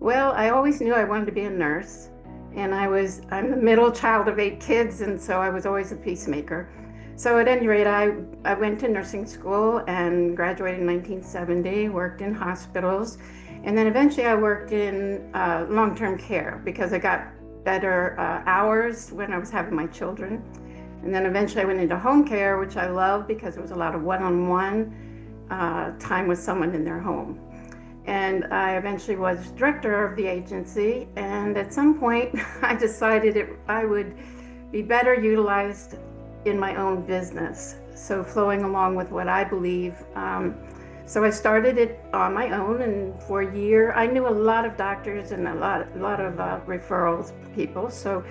Well, I always knew I wanted to be a nurse, and I'm the middle child of 8 kids, and so I was always a peacemaker. So at any rate, I went to nursing school and graduated in 1970, worked in hospitals, and then eventually I worked in long-term care because I got better hours when I was having my children. And then eventually I went into home care, which I love because it was a lot of one-on-one time with someone in their home. And I eventually was director of the agency. And at some point, I decided I would be better utilized in my own business. So flowing along with what I believe. So I started it on my own, and for a year, I knew a lot of doctors and a lot of referrals people. So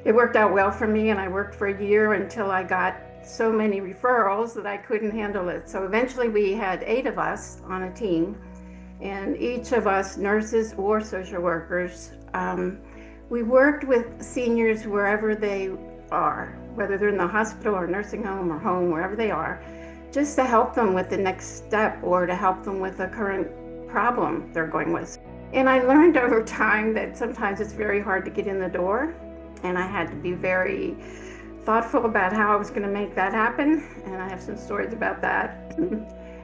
it worked out well for me, and I worked for a year until I got so many referrals that I couldn't handle it. So eventually, we had 8 of us on a team, and each of us, nurses or social workers, we worked with seniors wherever they are, whether they're in the hospital or nursing home or home, wherever they are, just to help them with the next step or to help them with the current problem they're going with. And I learned over time that sometimes it's very hard to get in the door, and I had to be very thoughtful about how I was going to make that happen. And I have some stories about that.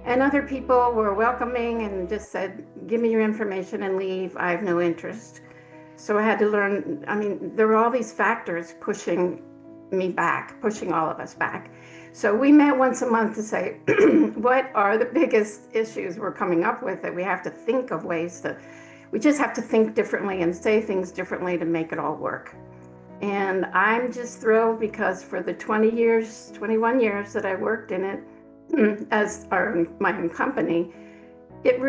And other people were welcoming and just said, give me your information and leave. I have no interest. So I had to learn. I mean, there were all these factors pushing me back, pushing all of us back. So we met once a month to say, what are the biggest issues we're coming up with that we have to think of ways we just have to think differently and say things differently to make it all work. And I'm just thrilled because for the 21 years that I worked in it as my own company, it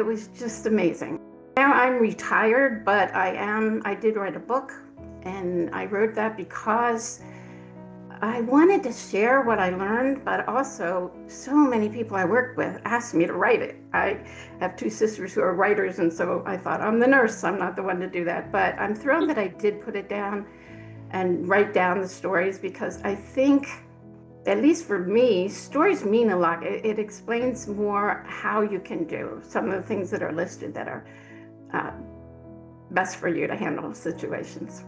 was just amazing. Now I'm retired, but I did write a book, and I wrote that because I wanted to share what I learned, but also so many people I worked with asked me to write it. I have 2 sisters who are writers, and so I thought, I'm the nurse, I'm not the one to do that. But I'm thrilled that I did put it down and write down the stories, because I think, at least for me, stories mean a lot. It explains more how you can do some of the things that are listed that are best for you to handle situations.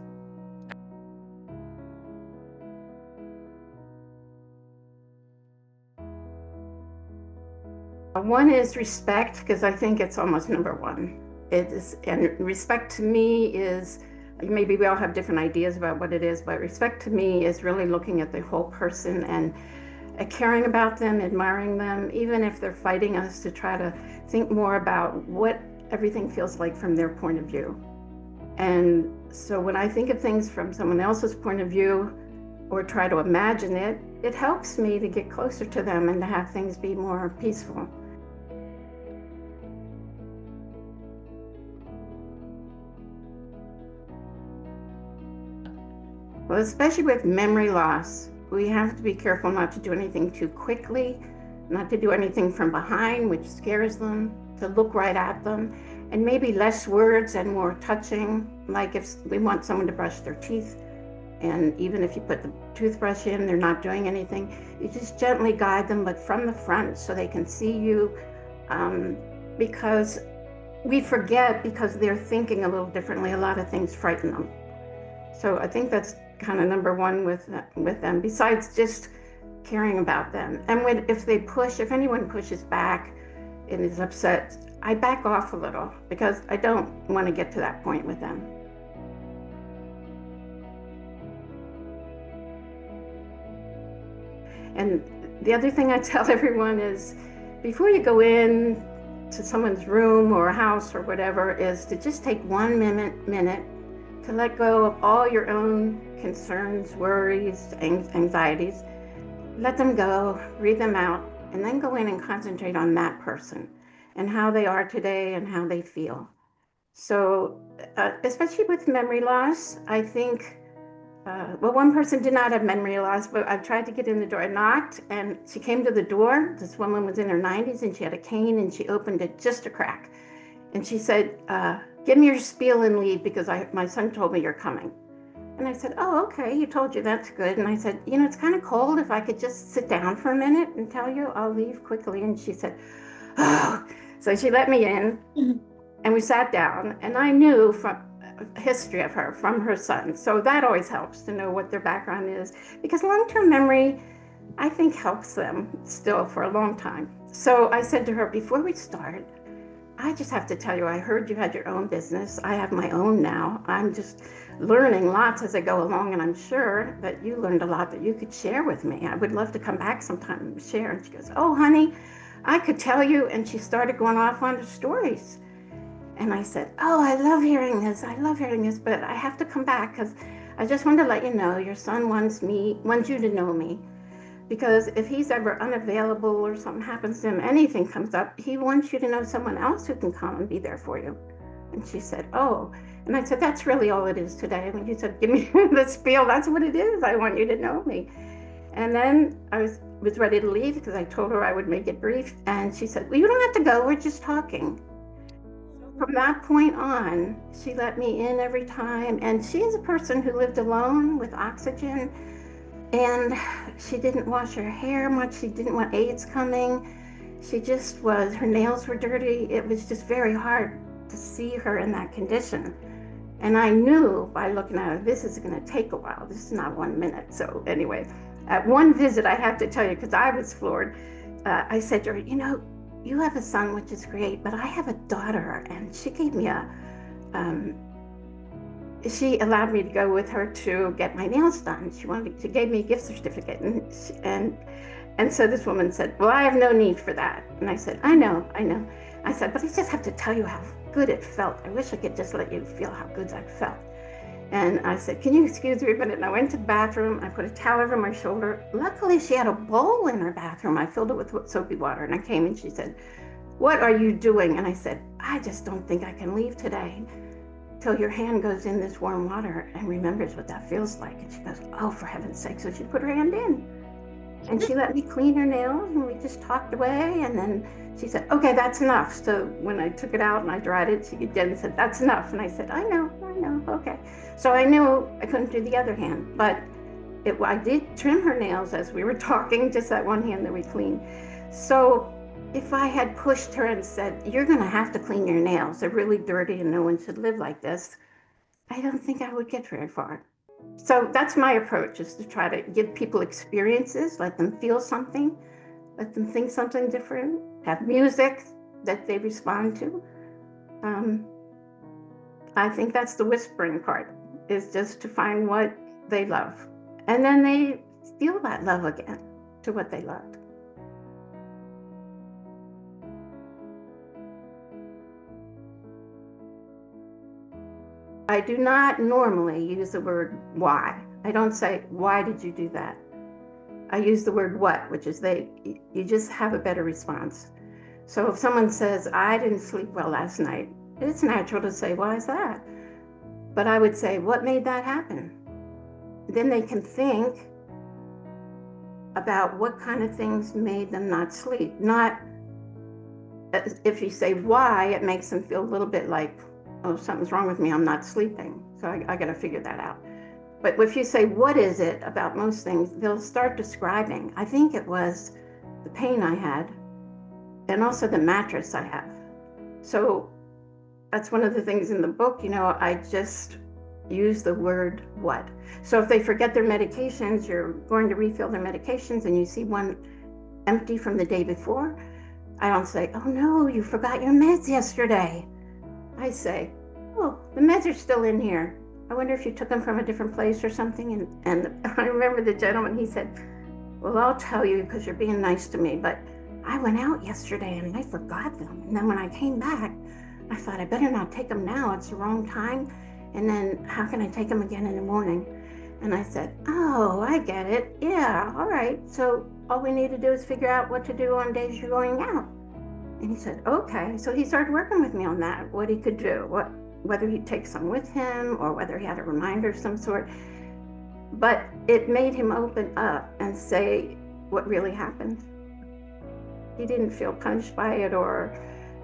One is respect, because I think it's almost number one. And respect to me is, maybe we all have different ideas about what it is, but respect to me is really looking at the whole person and caring about them, admiring them, even if they're fighting us, to try to think more about what everything feels like from their point of view. And so when I think of things from someone else's point of view, or try to imagine it, it helps me to get closer to them and to have things be more peaceful. Well, especially with memory loss, we have to be careful not to do anything too quickly, not to do anything from behind, which scares them, to look right at them, and maybe less words and more touching. Like if we want someone to brush their teeth, and even if you put the toothbrush in, they're not doing anything, you just gently guide them, but from the front so they can see you, because we forget, because they're thinking a little differently, a lot of things frighten them. So I think that's kind of number one with them, besides just caring about them. And if anyone pushes back and is upset, I back off a little, because I don't want to get to that point with them. And the other thing I tell everyone is, before you go in to someone's room or a house or whatever, is to just take 1 minute to let go of all your own concerns, worries, anxieties. Let them go, read them out, and then go in and concentrate on that person and how they are today and how they feel. So, especially with memory loss, I think, well, one person did not have memory loss, but I've tried to get in the door. I knocked, and she came to the door. This woman was in her 90s, and she had a cane, and she opened it just a crack. And she said, give me your spiel and leave, because my son told me you're coming. And I said, oh, okay, he told you, that's good. And I said, it's kind of cold. If I could just sit down for a minute and tell you, I'll leave quickly. And she said, oh. So she let me in. And we sat down, and I knew from history of her from her son. So that always helps to know what their background is, because long-term memory, I think, helps them still for a long time. So I said to her, before we start, I just have to tell you, I heard you had your own business. I have my own now. I'm just learning lots as I go along, and I'm sure that you learned a lot that you could share with me. I would love to come back sometime and share. And she goes, oh, honey, I could tell you. And she started going off on the stories. And I said, oh, I love hearing this. I love hearing this, but I have to come back because I just wanted to let you know your son wants you to know me. Because if he's ever unavailable or something happens to him, anything comes up, he wants you to know someone else who can come and be there for you. And she said, oh. And I said, that's really all it is today. When you said, give me the spiel, that's what it is. I want you to know me. And then I was ready to leave because I told her I would make it brief. And she said, well, you don't have to go. We're just talking. From that point on, she let me in every time. And she is a person who lived alone with oxygen. And she didn't wash her hair much. She didn't want AIDS coming. She just was, her nails were dirty. It was just very hard to see her in that condition. And I knew by looking at her, this is going to take a while. This is not 1 minute. So anyway, at one visit, I have to tell you, because I was floored, I said to her, you know, you have a son, which is great, but I have a daughter. And she gave me she allowed me to go with her to get my nails done. She gave me a gift certificate. And so this woman said, well, I have no need for that. And I said, I know. I said, but I just have to tell you how good it felt. I wish I could just let you feel how good I felt. And I said, can you excuse me a minute? And I went to the bathroom. I put a towel over my shoulder. Luckily, she had a bowl in her bathroom. I filled it with soapy water. And I came and she said, what are you doing? And I said, I just don't think I can leave today till your hand goes in this warm water and remembers what that feels like. And she goes, oh, for heaven's sake. So she put her hand in. And she let me clean her nails, and we just talked away. And then she said, okay, that's enough. So when I took it out and I dried it, she again said, that's enough. And I said, I know, okay. So I knew I couldn't do the other hand, but I did trim her nails as we were talking, just that one hand that we cleaned. So if I had pushed her and said, you're gonna have to clean your nails, they're really dirty and no one should live like this, I don't think I would get very far. So that's my approach, is to try to give people experiences, let them feel something, let them think something different, have music that they respond to. I think that's the whispering part, is just to find what they love. And then they feel that love again to what they loved. I do not normally use the word why. I don't say, why did you do that? I use the word what, which is you just have a better response. So if someone says, I didn't sleep well last night, it's natural to say, why is that? But I would say, what made that happen? Then they can think about what kind of things made them not sleep. Not, if you say why, it makes them feel a little bit like, oh, something's wrong with me, I'm not sleeping. So I got to figure that out. But if you say, what is it about most things, they'll start describing. I think it was the pain I had and also the mattress I have. So that's one of the things in the book, I just use the word what. So if they forget their medications, you're going to refill their medications and you see one empty from the day before, I don't say, oh no, you forgot your meds yesterday. I say, oh, the meds are still in here. I wonder if you took them from a different place or something. And I remember the gentleman, he said, well, I'll tell you because you're being nice to me, but I went out yesterday and I forgot them. And then when I came back, I thought I better not take them now. It's the wrong time. And then how can I take them again in the morning? And I said, oh, I get it. Yeah, all right. So all we need to do is figure out what to do on days you're going out. And he said, okay. So he started working with me on that, what he could do, whether he'd take some with him or whether he had a reminder of some sort. But it made him open up and say what really happened. He didn't feel punished by it or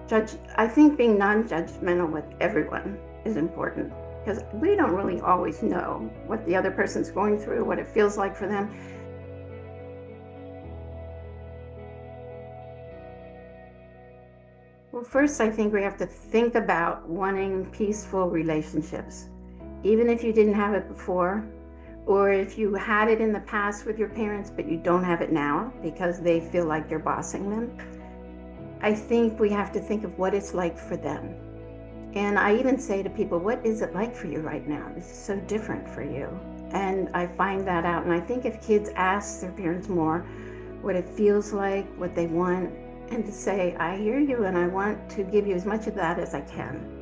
judge. I think being non-judgmental with everyone is important, because we don't really always know what the other person's going through, what it feels like for them. Well, first, I think we have to think about wanting peaceful relationships. Even if you didn't have it before, or if you had it in the past with your parents, but you don't have it now because they feel like you're bossing them, I think we have to think of what it's like for them. And I even say to people, what is it like for you right now? This is so different for you. And I find that out. And I think if kids ask their parents more what it feels like, what they want, and to say, I hear you and I want to give you as much of that as I can.